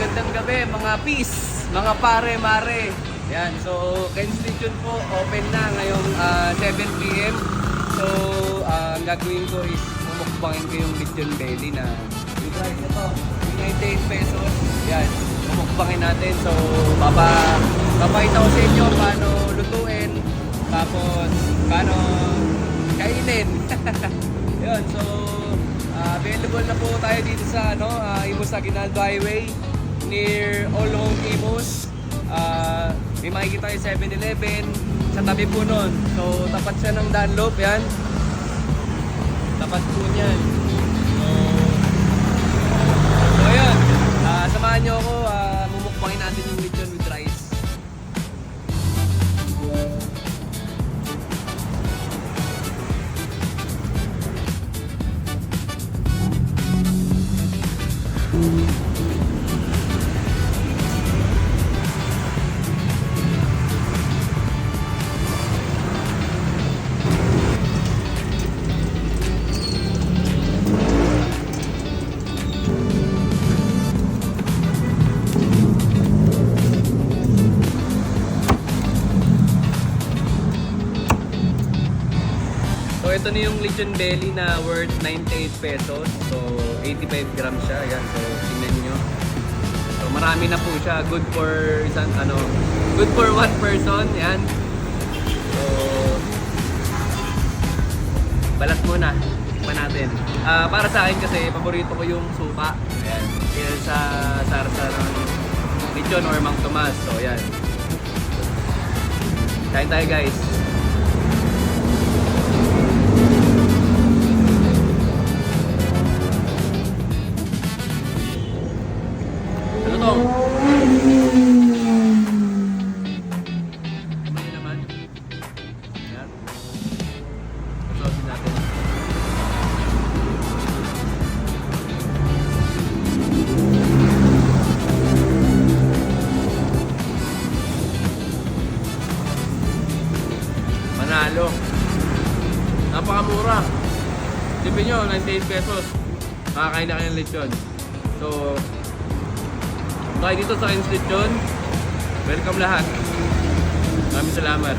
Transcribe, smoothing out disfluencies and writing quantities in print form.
magandang gabi mga peace, mga pare, mare. Yan, so Ken's Lechon po, open na ngayong 7 PM. So, ang gagawin ko is mumukbangin ko yung lechon belly na yung price na to, 98 pesos. Yan, mumukbangin natin. So, papakita ko sa inyo paano lutuin, tapos paano kainin. Yun, so available na po tayo dito sa Imus Aguinaldo Highway near All Home Imus. May makikita yung 7-Eleven sa tabi po nun. So tapat siya ng Dunlop, yan. Tapat po niyan. So yan, samahan nyo ako, mumukbangin natin yung lechon with rice. So ito na yung lechon belly na worth 98 pesos. So 85 grams siya. Yan. So tingnan niyo. So marami na po siya. Good for good for one person. Yan. So balat muna. Tikman natin. Para sa akin kasi paborito ko yung suka. Ayan. Kaya sa sarsa ng lechon or Mang Tomas. So yan. Kain tayo guys. May naman. Yan. Pasosin natin. Manalo. Napakamura. Tipin nyo, 98 pesos. Makakain na kayo ng lechon. So, tayo dito sa Ken's Lechon. Welcome lahat. Maraming salamat.